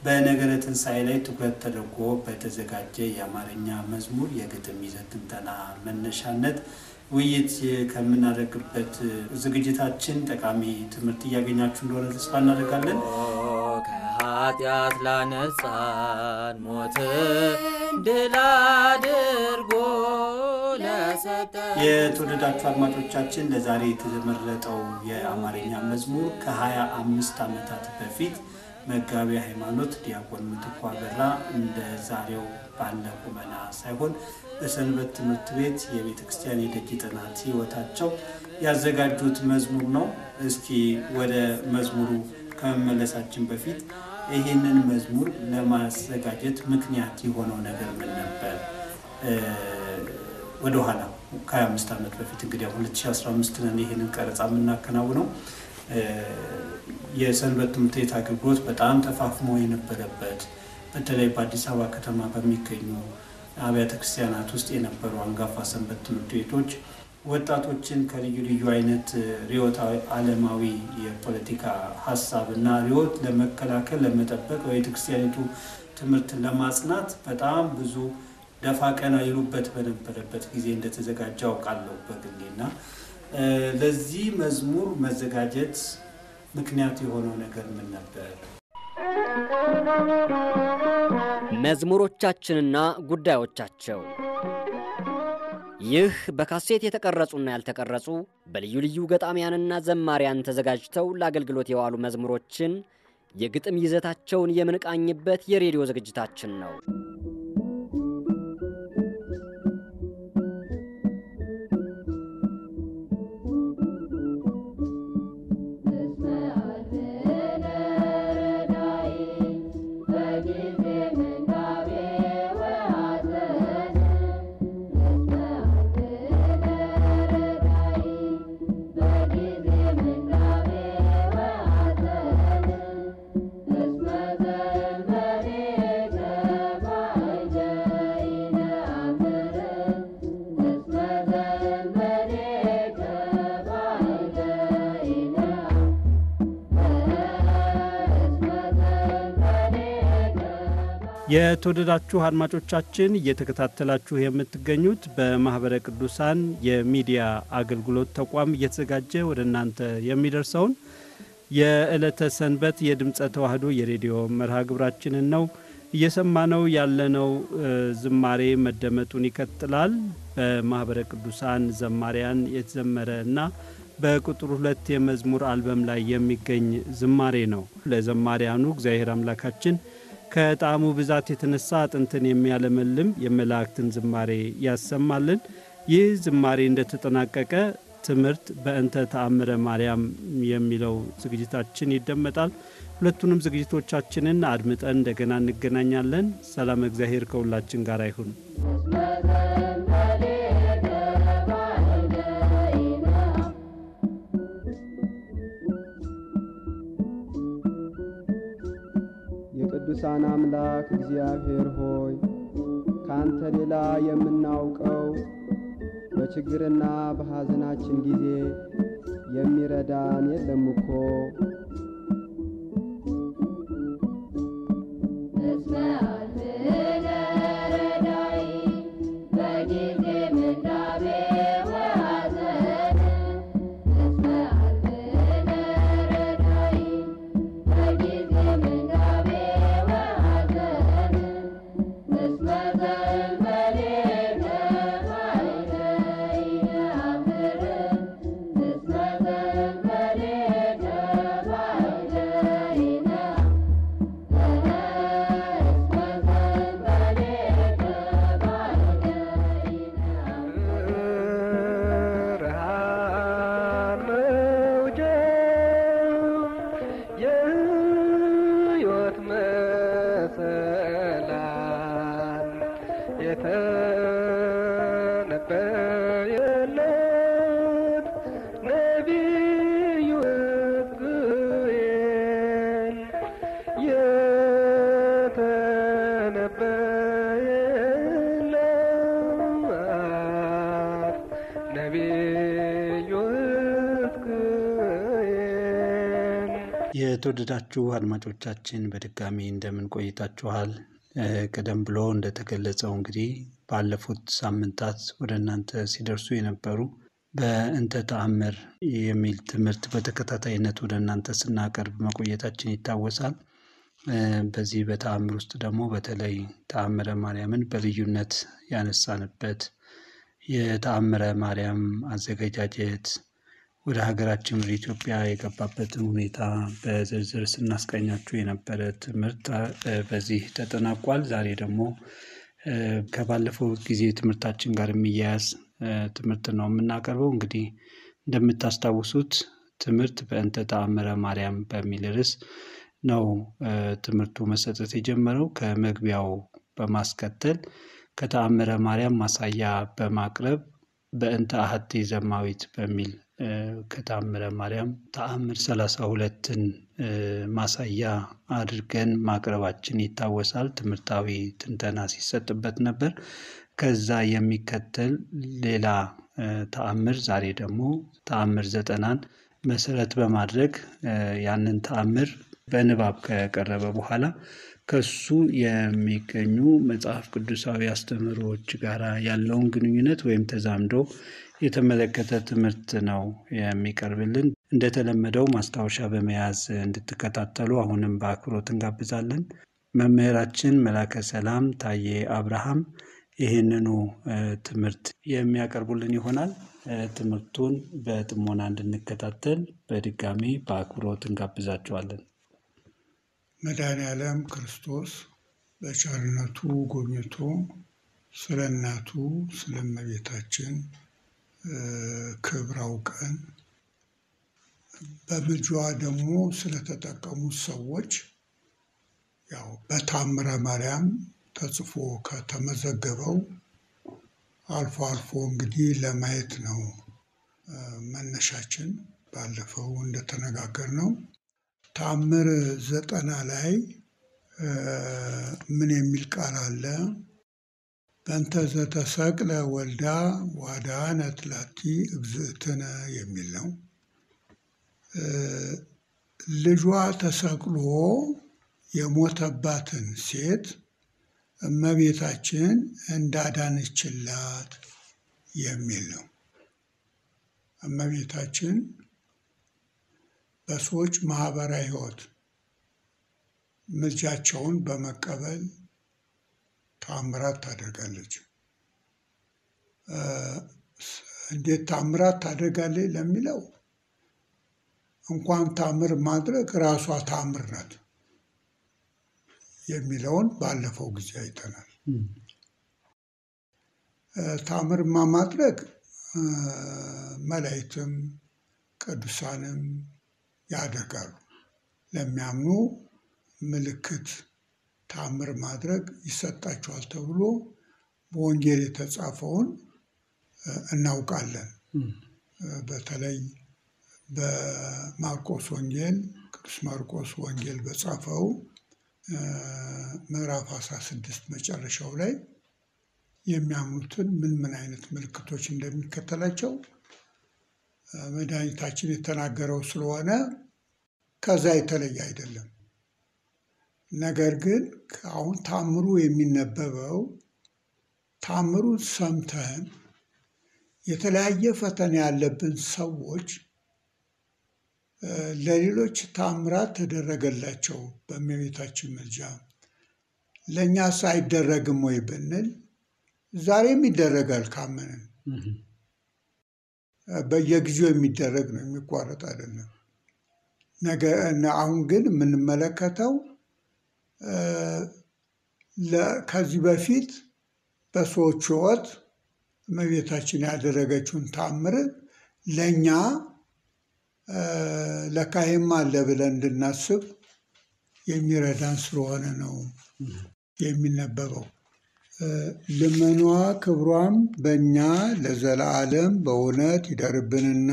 በነገረ ትንሣኤ ላይ ትኩረት ተደርጎ በተዘጋጀ የአማርኛ መዝሙር የግጥም ይዘት ትንተና መነሻነት ውይይት ከምናደርግበት ዝግጅታችን ጠቃሚ ትምህርት እያገኛችሁ እንደሆነ ተስፋ እናደርጋለን። ከኃጢአት ላነጻን ሞትን ድል አድርጎ ለሰጠን የተወደዳችሁ አድማጮቻችን ለዛሬ የተመረጠው የአማርኛ መዝሙር ከ25 ዓመታት በፊት መጋቤ ሃይማኖት ዲያቆን ምትኩ አበራ እንደ ዛሬው ባለ ቁመና ሳይሆን በሰንበት ትምህርት ቤት የቤተ ክርስቲያን የደጅ ጥናት ሕይወታቸው ያዘጋጁት መዝሙር ነው። እስኪ ወደ መዝሙሩ ከመመለሳችን በፊት ይህንን መዝሙር ለማዘጋጀት ምክንያት የሆነው ነገር ምን ነበር? ወደ ኋላ ከ25 ዓመት በፊት እንግዲህ 2015 ነን ይህንን ቀረጻ የምናከናውነው። የሰንበት ትምህርት ቤት አገልግሎት በጣም ተፋፍሞ የነበረበት በተለይ በአዲስ አበባ ከተማ በሚገኙ አብያተ ክርስቲያናት ውስጥ የነበሩ አንጋፋ ሰንበት ትምህርት ቤቶች ወጣቶችን ከልዩ ልዩ አይነት ሪዮት ዓለማዊ የፖለቲካ ሐሳብና ሪዮት ለመከላከል ለመጠበቅ በቤተክርስቲያኒቱ ትምህርት ለማጽናት በጣም ብዙ ደፋ ቀና ይሉበት በነበረበት ጊዜ እንደተዘጋጀ አውቃለሁ በግሌና ለዚህ መዝሙር መዘጋጀት ምክንያት የሆነው ነገር ምን ነበር? መዝሙሮቻችንና ጉዳዮቻቸው ይህ በካሴት የተቀረጹና ያልተቀረጹ በልዩ ልዩ ገጣሚያንና ዘማሪያን ተዘጋጅተው ለአገልግሎት የዋሉ መዝሙሮችን የግጥም ይዘታቸውን የምንቃኝበት የሬዲዮ ዝግጅታችን ነው። የተወደዳችሁ አድማጮቻችን እየተከታተላችሁ የምትገኙት በማህበረ ቅዱሳን የሚዲያ አገልግሎት ተቋም እየተዘጋጀ ወደ እናንተ የሚደርሰውን የዕለተ ሰንበት የድምጸ ተዋህዶ የሬዲዮ መርሃ ግብራችንን ነው። እየሰማነው ያለነው ዝማሬ መደመጡን ይቀጥላል። በማህበረ ቅዱሳን ዘማሪያን የተዘመረና በቁጥር 2 የመዝሙር አልበም ላይ የሚገኝ ዝማሬ ነው። ለዘማሪያኑ እግዚአብሔር አምላካችን ከጣሙ ብዛት የተነሳ አጥንትን የሚያለመልም የመላእክትን ዝማሬ ያሰማልን። ይህ ዝማሬ እንደተጠናቀቀ ትምህርት በእንተ ተአምረ ማርያም የሚለው ዝግጅታችን ይደመጣል። ሁለቱንም ዝግጅቶቻችንን አድምጠን እንደገና እንገናኛለን። ሰላም እግዚአብሔር ከሁላችን ጋር ይሁን። ቅዱሳን አምላክ እግዚአብሔር ሆይ ካንተ ሌላ የምናውቀው በችግርና በሐዘናችን ጊዜ የሚረዳን የለም እኮ። የተወደዳችሁ አድማጮቻችን በድጋሚ እንደምን ቆይታችኋል? ቀደም ብሎ እንደተገለጸው እንግዲህ ባለፉት ሳምንታት ወደ እናንተ ሲደርሱ የነበሩ በእንተ ተአምር የሚል ትምህርት በተከታታይነት ወደ እናንተ ስናቀርብ መቆየታችን ይታወሳል። በዚህ በተአምር ውስጥ ደግሞ በተለይ ተአምረ ማርያምን በልዩነት ያነሳንበት የተአምረ ማርያም አዘገጃጀት ወደ ሀገራችን ወደ ኢትዮጵያ የገባበትን ሁኔታ በዝርዝር ስናስቃኛችሁ የነበረ ትምህርት በዚህ ተጠናቋል። ዛሬ ደግሞ ከባለፈው ጊዜ ትምህርታችን ጋር የሚያያዝ ትምህርት ነው የምናቀርበው። እንግዲህ እንደምታስታውሱት ትምህርት በእንተ ተአምረ ማርያም በሚል ርዕስ ነው ትምህርቱ መሰጠት የጀመረው። ከመግቢያው በማስከተል ከተአምረ ማርያም ማሳያ በማቅረብ በእንተ አሐቲ ዘማዊት በሚል ከተአምረ ማርያም ተአምር 32ን ማሳያ አድርገን ማቅረባችን ይታወሳል። ትምህርታዊ ትንተና ሲሰጥበት ነበር። ከዛ የሚከተል ሌላ ተአምር ዛሬ ደግሞ ተአምር 90ን መሰረት በማድረግ ያንን ተአምር በንባብ ከቀረበ በኋላ ከሱ የሚገኙ መጽሐፍ ቅዱሳዊ አስተምህሮዎች ጋር ያለውን ግንኙነት ወይም ተዛምዶ የተመለከተ ትምህርት ነው የሚቀርብልን። እንደተለመደው ማስታወሻ በመያዝ እንድትከታተሉ አሁንም በአክብሮት እንጋብዛለን። መምህራችን መላከ ሰላም ታዬ አብርሃም ይህንኑ ትምህርት የሚያቀርቡልን ይሆናል። ትምህርቱን በጥሞና እንድንከታተል በድጋሚ በአክብሮት እንጋብዛቸዋለን። መድኃኔዓለም ክርስቶስ በቸርነቱ ጎብኝቶ ስለ እናቱ ስለ እመቤታችን ክብር አውቀን በምልጃዋ ደግሞ ስለተጠቀሙት ሰዎች ያው በታምረ ማርያም ተጽፎ ከተመዘገበው አልፎ አልፎ እንግዲህ ለማየት ነው መነሻችን። ባለፈው እንደተነጋገርነው ተአምር 90 ላይ ምን የሚል ቃል አለ? በእንተ ዘተሰቅለ ወልዳ ወአድኃነት ላቲ እግዝእትነ የሚል ነው። ልጇ ተሰቅሎ የሞተባትን ሴት እመቤታችን እንዳዳነችላት የሚል ነው። እመቤታችን በሰዎች ማህበራዊ ሕይወት ምልጃቸውን በመቀበል ተአምራት ታደርጋለች። እንዴት ተአምራት ታደርጋለች ለሚለው እንኳን ተአምር ማድረግ ራሷ ተአምር ናት የሚለውን ባለፈው ጊዜ አይተናል። ተአምር ማድረግ መላእክትም ቅዱሳንም ያደርጋሉ። ለሚያምኑ ምልክት ተአምር ማድረግ ይሰጣቸዋል ተብሎ በወንጌል የተጻፈውን እናውቃለን። በተለይ በማርቆስ ወንጌል ቅዱስ ማርቆስ ወንጌል በጻፈው ምዕራፍ 16 መጨረሻው ላይ የሚያምኑትን ምን አይነት ምልክቶች እንደሚከተላቸው መድኃኒታችን የተናገረው ስለሆነ ከዛ የተለየ አይደለም። ነገር ግን አሁን ተአምሩ የሚነበበው ተአምሩን ሰምተን የተለያየ ፈተና ያለብን ሰዎች ለሌሎች ተአምራት ተደረገላቸው በእመቤታችን ምልጃ፣ ለእኛስ አይደረግም ወይ ብንል ዛሬም ይደረጋል ካመንን። በየጊዜው የሚደረግ ነው፣ የሚቋረጥ አይደለም። አሁን ግን የምንመለከተው ከዚህ በፊት በሰዎች ሕይወት እመቤታችን ያደረገችውን ተአምር ለእኛ ለካይም አለ ብለን እንድናስብ የሚረዳን ስለሆነ ነው የሚነበበው። ልመኗ ክብሯም በእኛ ለዘላለም በእውነት ይደርብንና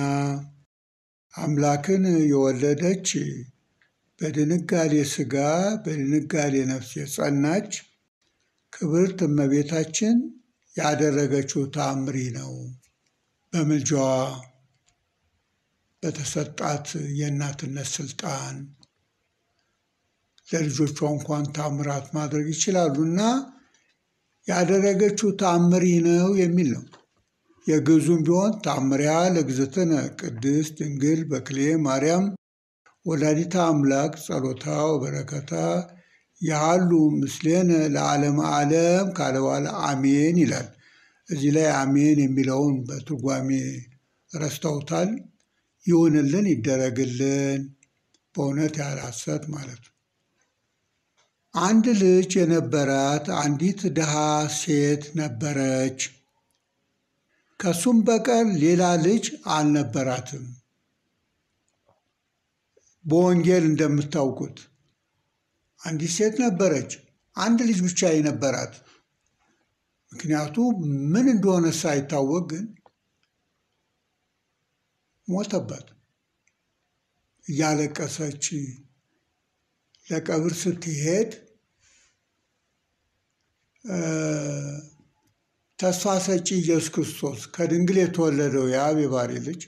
አምላክን የወለደች በድንጋሌ ሥጋ በድንጋሌ ነፍስ የጸናች ክብርት እመቤታችን ያደረገችው ተአምር ነው። በምልጃዋ በተሰጣት የእናትነት ስልጣን ለልጆቿ እንኳን ተአምራት ማድረግ ይችላሉና ያደረገችው ተአምር ነው የሚል ነው። የግዕዙም ቢሆን ተአምሪሃ ለእግዝእትነ ቅድስት ድንግል በክሌ ማርያም ወላዲተ አምላክ ጸሎታ ወበረከታ ያሉ ምስሌነ ለዓለመ ዓለም ካለ በኋላ አሜን ይላል። እዚህ ላይ አሜን የሚለውን በትርጓሜ ረስተውታል። ይሁንልን፣ ይደረግልን፣ በእውነት ያለ ሐሰት ማለት ነው። አንድ ልጅ የነበራት አንዲት ድሃ ሴት ነበረች። ከሱም በቀር ሌላ ልጅ አልነበራትም። በወንጌል እንደምታውቁት አንዲት ሴት ነበረች፣ አንድ ልጅ ብቻ የነበራት። ምክንያቱ ምን እንደሆነ ሳይታወቅ ግን ሞተባት። እያለቀሰች ለቀብር ስትሄድ ተስፋ ሰጪ ኢየሱስ ክርስቶስ ከድንግል የተወለደው የአብ የባሕርይ ልጅ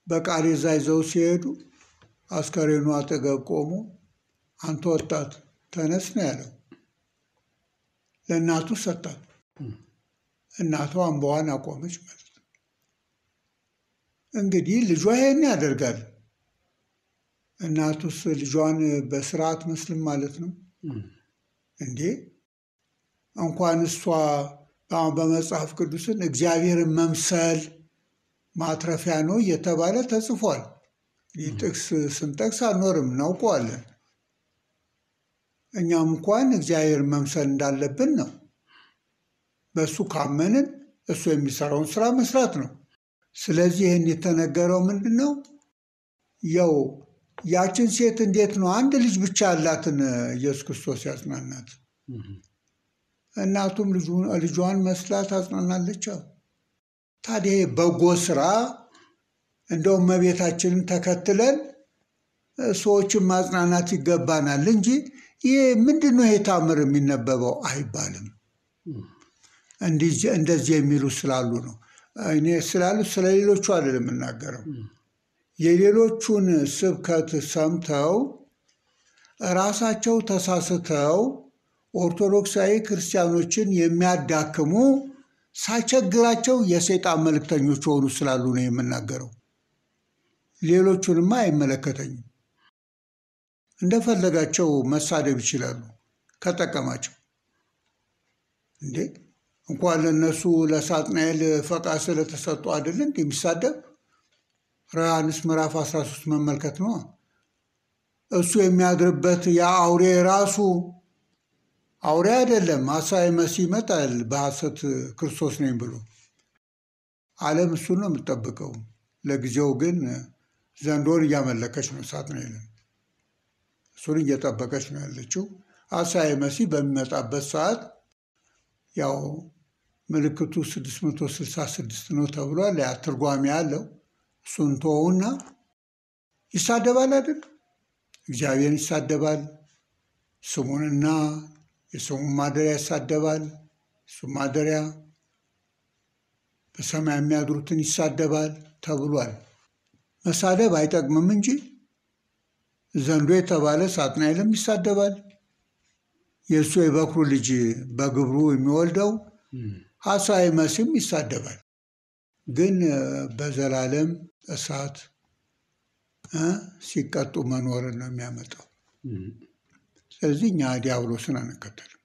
በቃሬዛ ይዘው ሲሄዱ አስከሬኑ አጠገብ ቆሞ አንተ ወጣት ተነስ ነው ያለው። ለእናቱ ሰጣት። እናቷ እንባዋን አቆመች ማለት ነው። እንግዲህ ልጇ ይሄን ያደርጋል። እናቱስ ልጇን በስርዓት መስልም ማለት ነው እንዴ? እንኳን እሷ በመጽሐፍ ቅዱስን እግዚአብሔርን መምሰል ማትረፊያ ነው እየተባለ ተጽፏል። ይህ ጥቅስ ስንጠቅስ አልኖርም እናውቀዋለን። እኛም እንኳን እግዚአብሔር መምሰል እንዳለብን ነው። በእሱ ካመንን እሱ የሚሰራውን ስራ መስራት ነው። ስለዚህ ይህን የተነገረው ምንድን ነው? ያው ያችን ሴት እንዴት ነው አንድ ልጅ ብቻ ያላትን ኢየሱስ ክርስቶስ ያጽናናት? እናቱም ልጇን መስላ ታጽናናለች። ታዲያ በጎ ስራ እንደውም እመቤታችንን ተከትለን ሰዎችን ማጽናናት ይገባናል እንጂ ይህ ምንድን ነው ይሄ ተአምር የሚነበበው አይባልም። እንደዚህ የሚሉ ስላሉ ነው። እኔ ስላሉ ስለ ሌሎቹ አይደለም የምናገረው። የሌሎቹን ስብከት ሰምተው ራሳቸው ተሳስተው ኦርቶዶክሳዊ ክርስቲያኖችን የሚያዳክሙ ሳይቸግራቸው የሰይጣን መልእክተኞች ሆኑ ስላሉ ነው የምናገረው። ሌሎቹንማ አይመለከተኝም። እንደፈለጋቸው መሳደብ ይችላሉ ከጠቀማቸው። እንዴ እንኳን ለነሱ ለሳጥናኤል ፈቃድ ስለተሰጡ አይደል እንዴ የሚሳደብ? ዮሐንስ ምዕራፍ 13 መመልከት ነው። እሱ የሚያድርበት ያ አውሬ ራሱ አውሬ አይደለም። ሐሳዌ መሲህ ይመጣል በሐሰት ክርስቶስ ነኝ ብሎ። ዓለም እሱን ነው የምትጠብቀው። ለጊዜው ግን ዘንዶን እያመለከች ነው ሳጥናኤልን። እሱን እየጠበቀች ነው ያለችው። ሐሳዌ መሲህ በሚመጣበት ሰዓት ያው ምልክቱ 666 ነው ተብሏል። ያ ትርጓሜ ያለው እሱን ተወውና ይሳደባል አይደል? እግዚአብሔርን ይሳደባል። ስሙንና የስሙን ማደሪያ ይሳደባል። እሱ ማደሪያ በሰማይ የሚያድሩትን ይሳደባል ተብሏል። መሳደብ አይጠቅምም እንጂ ዘንዶ የተባለ ሳጥናኤልም ይሳደባል። የእሱ የበኩሩ ልጅ በግብሩ የሚወልደው ሐሳዌ መሲህም ይሳደባል። ግን በዘላለም እሳት ሲቀጡ መኖርን ነው የሚያመጣው። ስለዚህ እኛ ዲያብሎስን አንከተልም፣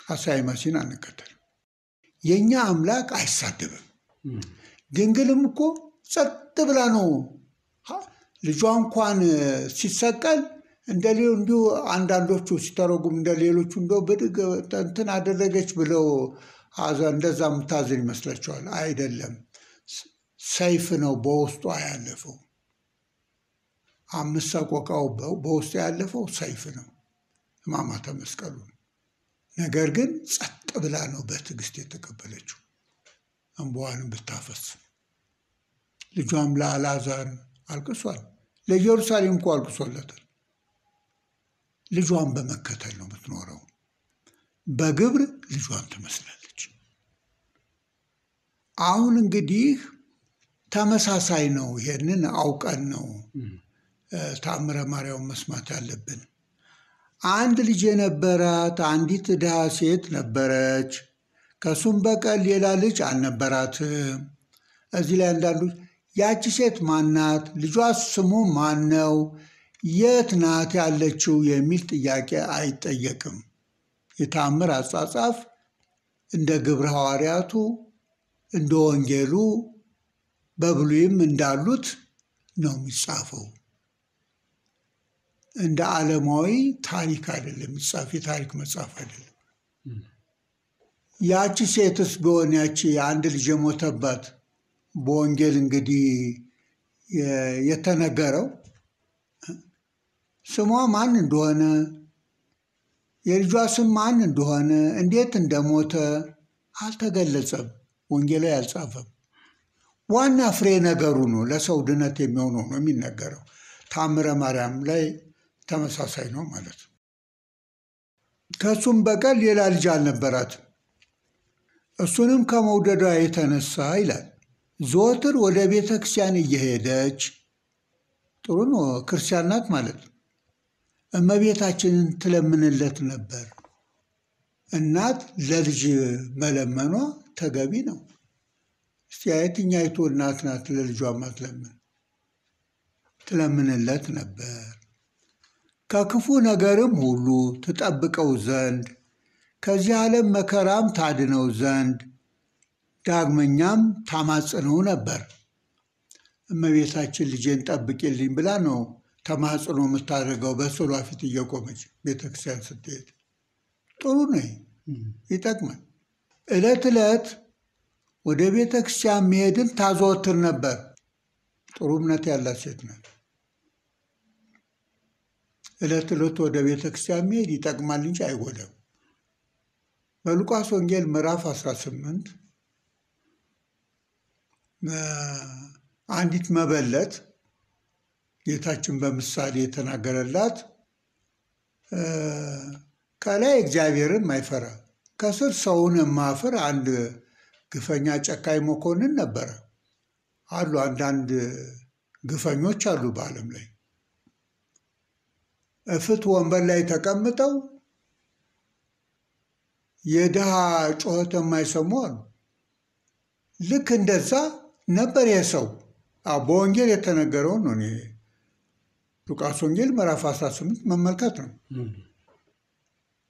ሐሳዌ መሲህን አንከተልም። የእኛ አምላክ አይሳደብም። ድንግልም እኮ ጸጥ ብላ ነው ልጇ እንኳን ሲሰቀል እንዲሁ አንዳንዶቹ ሲተረጉም እንደ ሌሎቹ እንደው ብድግ እንትን አደረገች ብለው እንደዛ የምታዝን ይመስላቸዋል። አይደለም፣ ሰይፍ ነው በውስጧ ያለፈው። 5 ሰቆቃው በውስጡ ያለፈው ሰይፍ ነው፣ ሕማማተ መስቀሉ ነው። ነገር ግን ጸጥ ብላ ነው በትዕግስት የተቀበለችው፣ እንባዋንም ብታፈስ። ልጇም ለአልዓዛር አልቅሷል፣ ለኢየሩሳሌም እኮ አልቅሶለታል። ልጇን በመከተል ነው የምትኖረው። በግብር ልጇን ትመስላለች። አሁን እንግዲህ ተመሳሳይ ነው። ይሄንን አውቀን ነው ተአምረ ማርያም መስማት ያለብን። አንድ ልጅ የነበራት አንዲት ድሃ ሴት ነበረች። ከሱም በቀር ሌላ ልጅ አልነበራትም። እዚህ ላይ አንዳንዶች ያቺ ሴት ማናት? ልጇ ስሙ ማን ነው? የት ናት ያለችው? የሚል ጥያቄ አይጠየቅም። የተአምር አጻጻፍ እንደ ግብረ ሐዋርያቱ እንደ ወንጌሉ በብሉይም እንዳሉት ነው የሚጻፈው። እንደ ዓለማዊ ታሪክ አይደለም የሚጻፍ፣ የታሪክ መጽሐፍ አይደለም። ያቺ ሴትስ ቢሆን ያቺ አንድ ልጅ የሞተባት በወንጌል እንግዲህ የተነገረው ስሟ ማን እንደሆነ፣ የልጇ ስም ማን እንደሆነ፣ እንዴት እንደሞተ አልተገለጸም። ወንጌላዊ አልጻፈም። ዋና ፍሬ ነገሩ ነው ለሰው ድነት የሚሆነው ነው የሚነገረው። ተአምረ ማርያም ላይ ተመሳሳይ ነው ማለት ነው። ከሱም በቀር ሌላ ልጅ አልነበራትም። እሱንም ከመውደዷ የተነሳ ይላል ዘወትር ወደ ቤተ ክርስቲያን እየሄደች ጥሩ ነው፣ ክርስቲያን ናት ማለት ነው። እመቤታችንን ትለምንለት ነበር። እናት ለልጅ መለመኗ ተገቢ ነው። እስቲ የትኛይቱ እናት ናት ለልጇ ማትለምን? ትለምንለት ነበር። ከክፉ ነገርም ሁሉ ትጠብቀው ዘንድ ከዚህ ዓለም መከራም ታድነው ዘንድ ዳግመኛም ታማጽነው ነበር። እመቤታችን ልጄን ጠብቂልኝ ብላ ነው ተማጽኖ የምታደርገው በስዕሏ ፊት እየቆመች ቤተክርስቲያን ስትሄድ። ጥሩ ነው፣ ይጠቅማል። ዕለት ዕለት ወደ ቤተክርስቲያን መሄድን ታዘወትር ነበር። ጥሩ እምነት ያላት ሴት ናት። ዕለት ዕለት ወደ ቤተክርስቲያን መሄድ ይጠቅማል እንጂ አይጎዳም። በሉቃስ ወንጌል ምዕራፍ 18 አንዲት መበለት ጌታችን በምሳሌ የተናገረላት ከላይ እግዚአብሔርን ማይፈራ ከስር ሰውን የማፍር አንድ ግፈኛ ጨካኝ መኮንን ነበረ። አሉ አንዳንድ ግፈኞች አሉ በዓለም ላይ ፍትህ ወንበር ላይ ተቀምጠው የድሃ ጩኸት የማይሰሙ አሉ። ልክ እንደዛ ነበር የሰው በወንጌል የተነገረውን ነው። ሉቃስ ወንጌል ምዕራፍ 18 መመልከት ነው።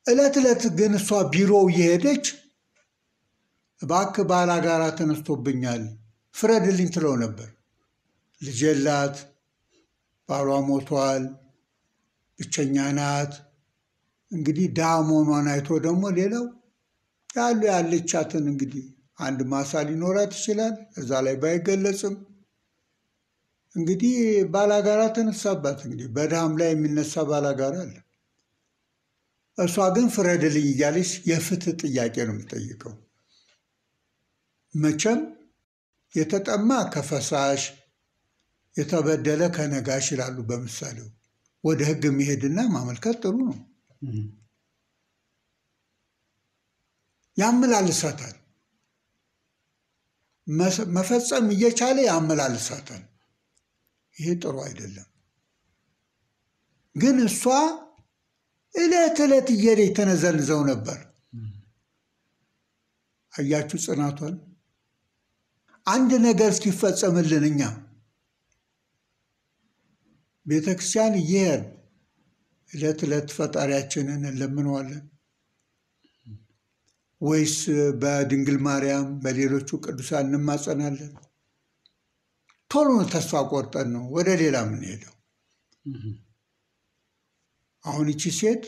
ዕለት ዕለት ግን እሷ ቢሮው እየሄደች እባክህ ባላጋራ ተነስቶብኛል ፍረድልኝ ትለው ነበር። ልጅ የላት፣ ባሏ ሞቷል፣ ብቸኛ ናት። እንግዲህ ድሃ መሆኗን አይቶ ደግሞ ሌላው ያለቻትን እንግዲህ አንድ ማሳ ሊኖራት ይችላል፣ እዛ ላይ ባይገለጽም እንግዲህ ባላጋራ ተነሳባት። እንግዲህ በድሃም ላይ የሚነሳ ባላጋራ አለ። እሷ ግን ፍረድልኝ እያለች የፍትህ ጥያቄ ነው የምትጠይቀው። መቼም የተጠማ ከፈሳሽ የተበደለ ከነጋሽ ይላሉ በምሳሌው። ወደ ሕግ መሄድና ማመልከት ጥሩ ነው። ያመላልሳታል። መፈጸም እየቻለ ያመላልሳታል። ይሄ ጥሩ አይደለም። ግን እሷ ዕለት ዕለት እየሄደች ተነዘንዘው ነበር። አያችሁ ጽናቷን። አንድ ነገር እስኪፈጸምልን እኛ ቤተክርስቲያን እየሄድን ዕለት ዕለት ፈጣሪያችንን እንለምነዋለን ወይስ በድንግል ማርያም በሌሎቹ ቅዱሳን እንማጸናለን? ቶሎ ተስፋ ቆርጠን ነው ወደ ሌላ የምንሄደው። አሁን ይቺ ሴት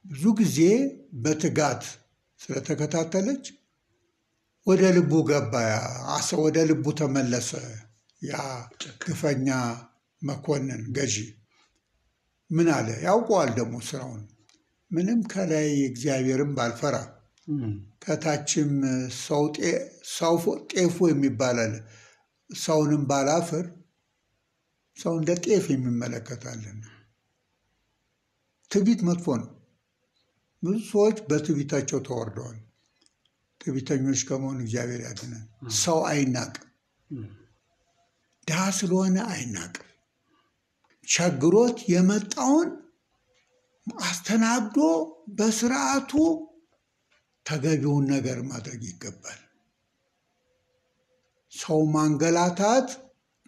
ብዙ ጊዜ በትጋት ስለተከታተለች ወደ ልቡ ገባ፣ ወደ ልቡ ተመለሰ። ያ ግፈኛ መኮንን ገዢ ምን አለ? ያውቀዋል ደግሞ ስራውን። ምንም ከላይ እግዚአብሔርን ባልፈራ ከታችም ሰው ጤፉ የሚባል አለ። ሰውንም ባላፍር ሰው እንደ ጤፍ የሚመለከታለን። ትዕቢት መጥፎ ነው። ብዙ ሰዎች በትዕቢታቸው ተወርደዋል። ትዕቢተኞች ከመሆን እግዚአብሔር ያድነን። ሰው አይናቅም። ድሃ ስለሆነ አይናቅም። ቸግሮት የመጣውን አስተናግዶ በስርዓቱ ተገቢውን ነገር ማድረግ ይገባል። ሰው ማንገላታት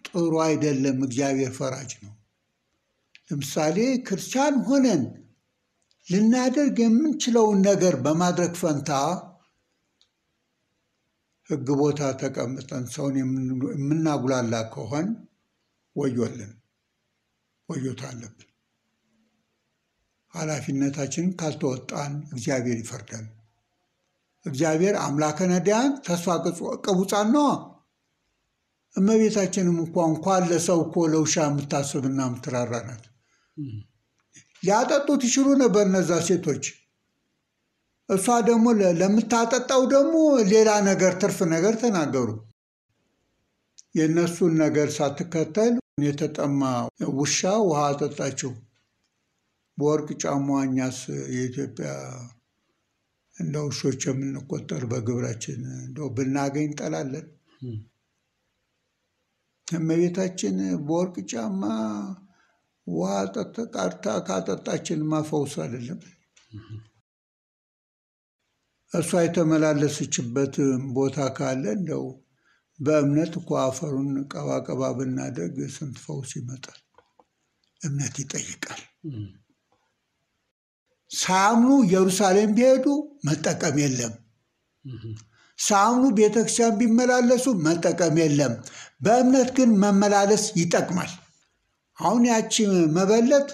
ጥሩ አይደለም። እግዚአብሔር ፈራጅ ነው። ለምሳሌ ክርስቲያን ሆነን ልናደርግ የምንችለውን ነገር በማድረግ ፈንታ ሕግ ቦታ ተቀምጠን ሰውን የምናጉላላ ከሆን ወዮልን፣ ወዮታ አለብን። ኃላፊነታችንን ካልተወጣን እግዚአብሔር ይፈርዳል። እግዚአብሔር አምላከ ነዳያን ተስፋ ቅቡፃን ነዋ። እመቤታችንም እንኳን ለሰው እኮ ለውሻ የምታስብና የምትራራ ናት። ሊያጠጡት ይችሉ ነበር እነዛ ሴቶች። እሷ ደግሞ ለምታጠጣው ደግሞ ሌላ ነገር ትርፍ ነገር ተናገሩ። የእነሱን ነገር ሳትከተል የተጠማ ውሻ ውሃ አጠጣችው። በወርቅ ጫማዋ እኛስ የኢትዮጵያ እንደ ውሾች የምንቆጠር በግብራችን እንደው ብናገኝ እንጠላለን። እመቤታችን በወርቅ ጫማ ውሃ ቀድታ ካጠጣችን ማፈውስ አይደለም። እሷ የተመላለሰችበት ቦታ ካለ እንደው በእምነት እኮ አፈሩን ቀባቀባ ብናደርግ ስንት ፈውስ ይመጣል። እምነት ይጠይቃል። ሳያምኑ ኢየሩሳሌም ቢሄዱ መጠቀም የለም። ሳያምኑ ቤተክርስቲያን ቢመላለሱ መጠቀም የለም። በእምነት ግን መመላለስ ይጠቅማል። አሁን ያቺ መበለት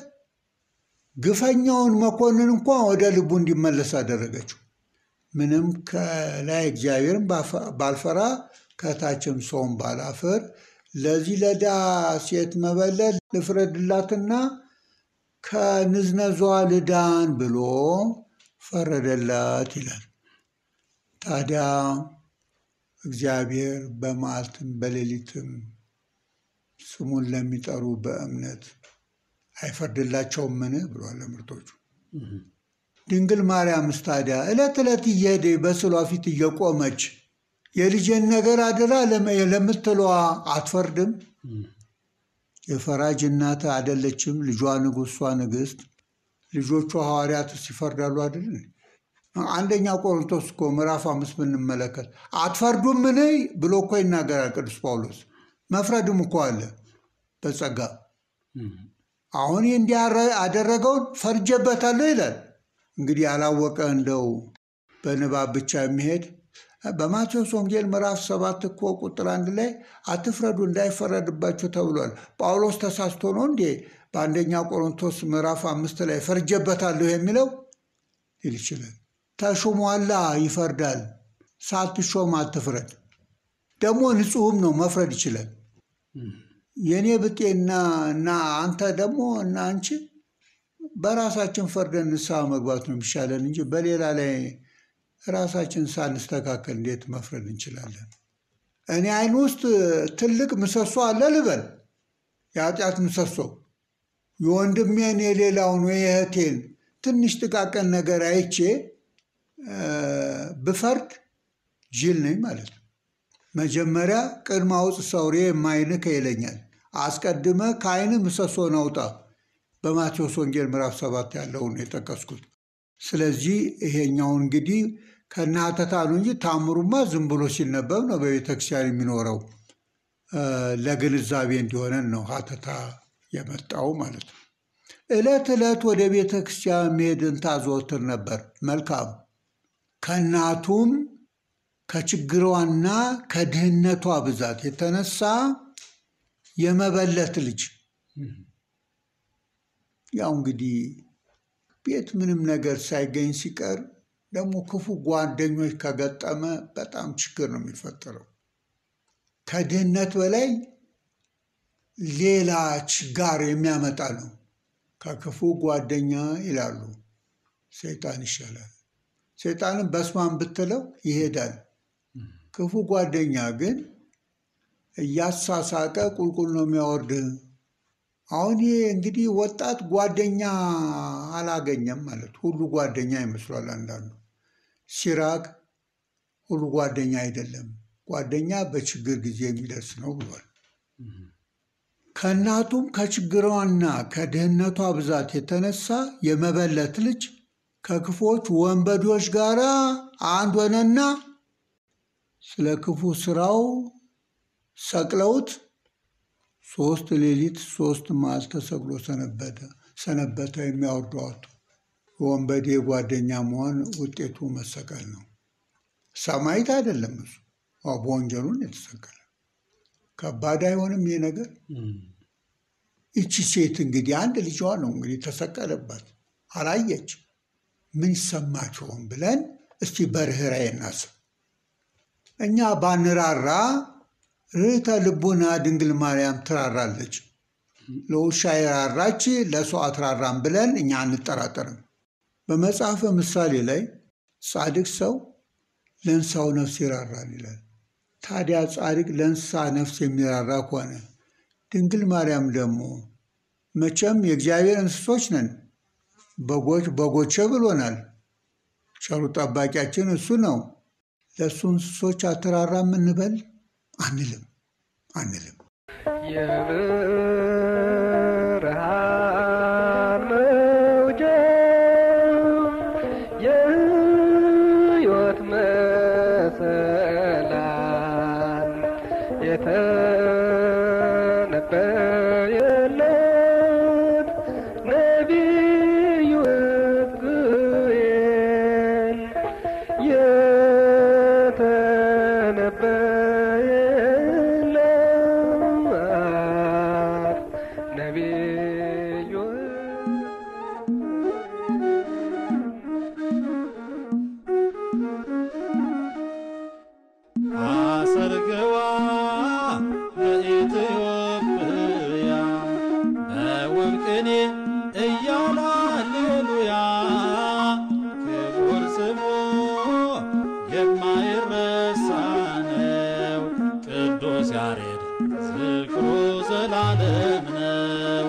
ግፈኛውን መኮንን እንኳን ወደ ልቡ እንዲመለስ አደረገችው። ምንም ከላይ እግዚአብሔርን ባልፈራ ከታችም ሰውን ባላፍር ለዚህ ለዳ ሴት መበለት ልፍረድላትና ከንዝነዟ ልዳን ብሎ ፈረደላት ይላል። ታዲያ እግዚአብሔር በመዓልትም በሌሊትም ስሙን ለሚጠሩ በእምነት አይፈርድላቸውምን ብሏል ለምርጦቹ። ድንግል ማርያምስ ታዲያ ዕለት ዕለት እየሄደ በስዕሏ ፊት እየቆመች የልጄን ነገር አደራ ለምትለዋ አትፈርድም? የፈራጅ እናት አይደለችም? ልጇ ንጉሥ፣ እሷ ንግሥት፣ ልጆቿ ሐዋርያትስ ይፈርዳሉ አይደል? አንደኛ ቆሮንቶስ እኮ ምዕራፍ 5 ብንመለከት አትፈርዱም ምን ብሎ እኮ ይናገራል ቅዱስ ጳውሎስ። መፍረድም እኮ አለ በጸጋ። አሁን እንዲህ አደረገውን ፈርጀበታለሁ ይላል። እንግዲህ ያላወቀ እንደው በንባብ ብቻ የሚሄድ በማቴዎስ ወንጌል ምዕራፍ 7 እኮ ቁጥር 1 ላይ አትፍረዱ እንዳይፈረድባችሁ ተብሏል። ጳውሎስ ተሳስቶ ነው እንዴ በአንደኛ ቆሮንቶስ ምዕራፍ 5 ላይ ፈርጀበታለሁ የሚለው ሊል ይችላል። ተሾሟላ ይፈርዳል። ሳትሾም አትፍረድ። ደግሞ ንጹሕም ነው መፍረድ ይችላል። የኔ ብጤና እና አንተ ደግሞ እና አንቺ በራሳችን ፈርደን ንስሐ መግባት ነው የሚሻለን እንጂ በሌላ ላይ ራሳችን ሳንስተካከል እንዴት መፍረድ እንችላለን? እኔ ዓይን ውስጥ ትልቅ ምሰሶ አለ ልበል፣ የኃጢአት ምሰሶ። የወንድሜን የሌላውን ወይ የእህቴን ትንሽ ጥቃቅን ነገር አይቼ ብፈርድ ጅል ነኝ ማለት ነው። መጀመሪያ ቅድመ አውፅ ሰውሬ የማይንከ ይለኛል። አስቀድመ ከዓይን ምሰሶን አውጣ። በማቴዎስ ወንጌል ምዕራፍ 7 ያለውን የጠቀስኩት። ስለዚህ ይሄኛው እንግዲህ ከነ ሀተታ ነው እንጂ ታምሩማ ዝም ብሎ ሲነበብ ነው በቤተክርስቲያን የሚኖረው። ለግንዛቤ እንዲሆነን ነው ሀተታ የመጣው ማለት ነው። ዕለት ዕለት ወደ ቤተክርስቲያን መሄድን ታዘወትር ነበር። መልካም። ከእናቱም ከችግሯና ከድህነቷ ብዛት የተነሳ የመበለት ልጅ ያው እንግዲህ ቤት ምንም ነገር ሳይገኝ ሲቀር ደግሞ ክፉ ጓደኞች ከገጠመ በጣም ችግር ነው የሚፈጠረው። ከድህነት በላይ ሌላ ችጋር የሚያመጣ ነው። ከክፉ ጓደኛ ይላሉ ሰይጣን ይሻላል። ሰይጣንን በስማን ብትለው ይሄዳል። ክፉ ጓደኛ ግን እያሳሳቀ ቁልቁል ነው የሚያወርድህ። አሁን ይሄ እንግዲህ ወጣት ጓደኛ አላገኘም ማለት ሁሉ ጓደኛ ይመስሏል። አንዳንዱ ሲራቅ ሁሉ ጓደኛ አይደለም። ጓደኛ በችግር ጊዜ የሚደርስ ነው ብሏል። ከእናቱም ከችግሯና ከድህነቷ ብዛት የተነሳ የመበለት ልጅ ከክፎች ወንበዴዎች ጋር አንድ ሆነና ስለ ክፉ ስራው ሰቅለውት 3 ሌሊት 3 መዓልት ተሰቅሎ ሰነበተ። የሚያወርደው አጡ። የወንበዴ ጓደኛ መሆን ውጤቱ መሰቀል ነው። ሰማዕት አይደለም እሱ በወንጀሉን የተሰቀለ። ከባድ አይሆንም ይሄ ነገር? ይቺ ሴት እንግዲህ አንድ ልጇ ነው እንግዲህ ተሰቀለባት፣ አላየች። ምን ይሰማቸውን ብለን እስቲ በርኅራኄ እናስብ። እኛ ባንራራ ርኅተ ልቡና ድንግል ማርያም ትራራለች። ለውሻ የራራች ለሰው አትራራም ብለን እኛ አንጠራጠርም። በመጽሐፈ ምሳሌ ላይ ጻድቅ ሰው ለእንስሳው ነፍስ ይራራል ይላል። ታዲያ ጻድቅ ለእንስሳ ነፍስ የሚራራ ከሆነ ድንግል ማርያም ደግሞ መቼም የእግዚአብሔር እንስሶች ነን፣ በጎቼ ብሎናል። ቸሩ ጠባቂያችን እሱ ነው። ለእሱ እንስሶች አትራራም እንበል አንልም። የብርሃን መውጫ የሕይወት መሰላል የተነበየለት ነቢዩ ሕዝቅኤል የተነበየለት ነቢዩ አሰርገዋ በኢትዮጵያ በውብ ቅኔ እያለ ሃሌሉያ ክቡር ስሙ የማይረሳ ነው ቅዱስ ያሬድ ዝክሩ ዘላለም ነው።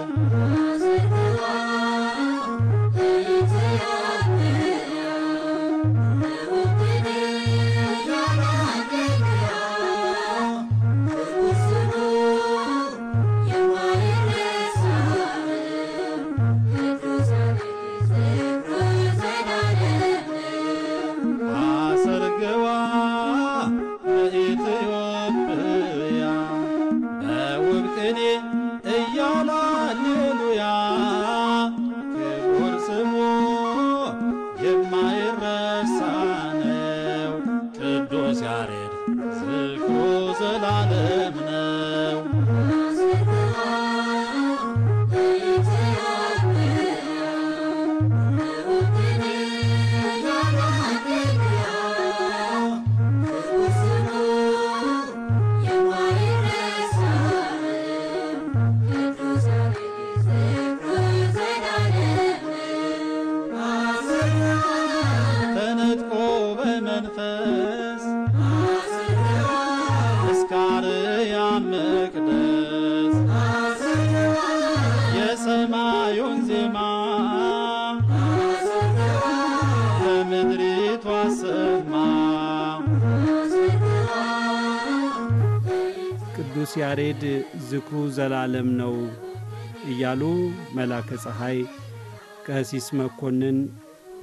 አሰርገዋ በኢትዮጵያ በውብ ቅኔ እያለ ሃሌሉያ ክቡር ስሙ የማይረሳ ነው ቅዱስ ያሬድ ዝክሩ ዘላለም ነው። ተነጥቆ በመንፈስ እስከ አርያም መቅደስ የሰማዩን ዜማ ለምድሪቱ አሰማ። ቅዱስ ያሬድ ዝክሩ ዘላለም ነው እያሉ መላከ ፀሐይ ቀሲስ መኮንን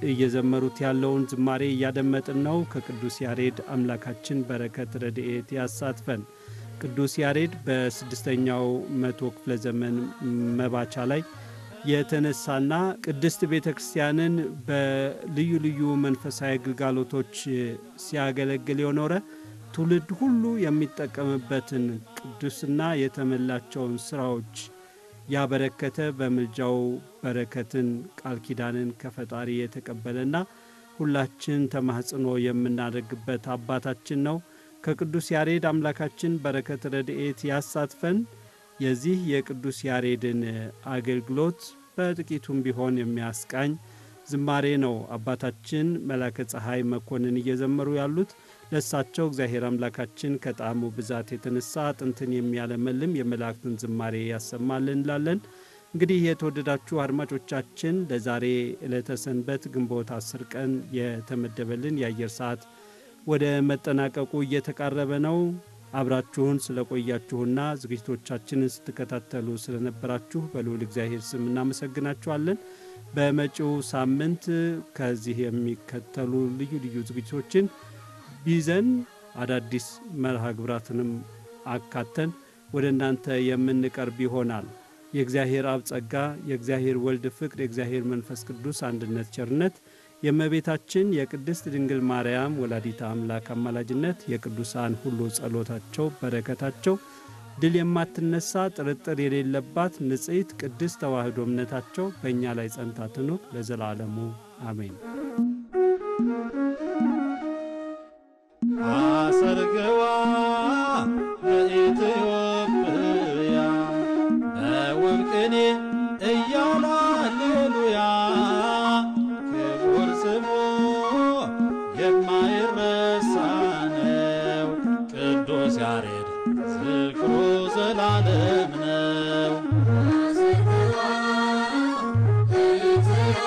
እየዘመሩት ያለውን ዝማሬ እያደመጥን ነው። ከቅዱስ ያሬድ አምላካችን በረከት ረድኤት ያሳትፈን። ቅዱስ ያሬድ በ6ኛው መቶ ክፍለ ዘመን መባቻ ላይ የተነሳና ቅድስት ቤተ ክርስቲያንን በልዩ ልዩ መንፈሳዊ ግልጋሎቶች ሲያገለግል የኖረ ትውልድ ሁሉ የሚጠቀምበትን ቅዱስና የተመላቸውን ስራዎች ያበረከተ በምልጃው በረከትን ቃል ኪዳንን ከፈጣሪ የተቀበለና ሁላችን ተማጽኖ የምናደርግበት አባታችን ነው። ከቅዱስ ያሬድ አምላካችን በረከት ረድኤት ያሳትፈን። የዚህ የቅዱስ ያሬድን አገልግሎት በጥቂቱም ቢሆን የሚያስቃኝ ዝማሬ ነው አባታችን መላከ ፀሐይ መኮንን እየዘመሩ ያሉት። ለሳቸው እግዚአብሔር አምላካችን ከጣዕሙ ብዛት የተነሳ አጥንትን የሚያለመልም የመላእክትን ዝማሬ ያሰማልን እንላለን። እንግዲህ የተወደዳችሁ አድማጮቻችን ለዛሬ ዕለተ ሰንበት ግንቦት 10 ቀን የተመደበልን የአየር ሰዓት ወደ መጠናቀቁ እየተቃረበ ነው። አብራችሁን ስለቆያችሁና ዝግጅቶቻችንን ስትከታተሉ ስለነበራችሁ በልዑል እግዚአብሔር ስም እናመሰግናችኋለን። በመጪው ሳምንት ከዚህ የሚከተሉ ልዩ ልዩ ዝግጅቶችን ቢዘን አዳዲስ መርሃ ግብራትንም አካተን ወደ እናንተ የምንቀርብ ይሆናል። የእግዚአብሔር አብ ጸጋ፣ የእግዚአብሔር ወልድ ፍቅር፣ የእግዚአብሔር መንፈስ ቅዱስ አንድነት ቸርነት፣ የእመቤታችን የቅድስት ድንግል ማርያም ወላዲተ አምላክ አማላጅነት፣ የቅዱሳን ሁሉ ጸሎታቸው በረከታቸው፣ ድል የማትነሳ ጥርጥር የሌለባት ንጽሕት ቅድስት ተዋሕዶ እምነታቸው በእኛ ላይ ጸንታ ትኑር ለዘላለሙ አሜን። አሰርገዋ በኢትዮጵያ በውብ ቅኔ እያለ ሃሌሉያ ክቡር ስሙ የማይረሳ ነው ቅዱስ ያሬድ ዝክሩ ዘላለም ነው። አሰርገዋ በኢትዮጵያ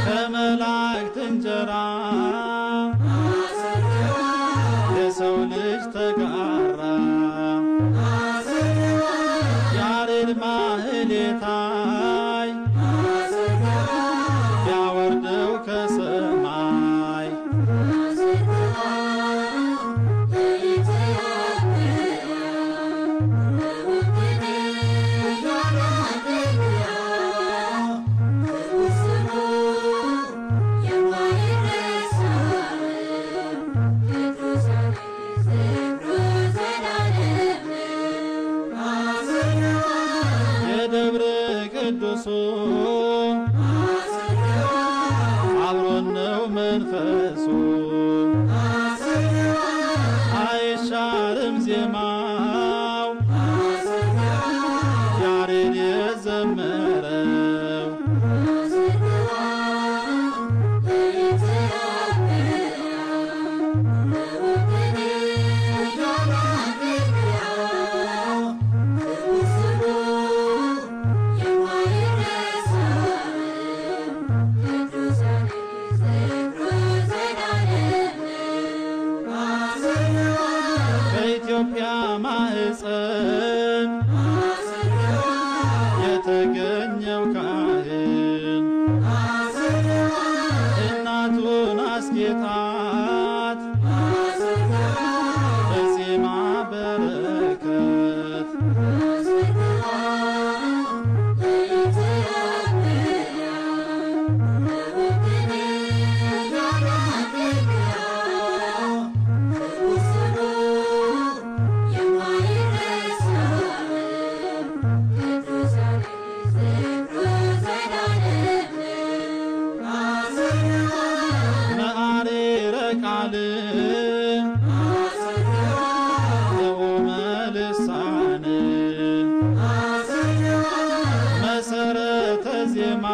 ከመላእክት እንጀራ የሰው ልጅ ተጋራ ያሬድ ማህሌታይ ያወርደው ከሰማይ የደብረ ቅዱሱ አብሮን ነው መንፈሱ አይሻርም ዜማው ያሬድ የዘመረው በኢትዮጵያ ማህፀን የተገኘው ካህን እናቱን አስጌጣት በዜማ በረከት መአሬረ ቃል ዘኦመ ልሳን መሰረተ ዜማ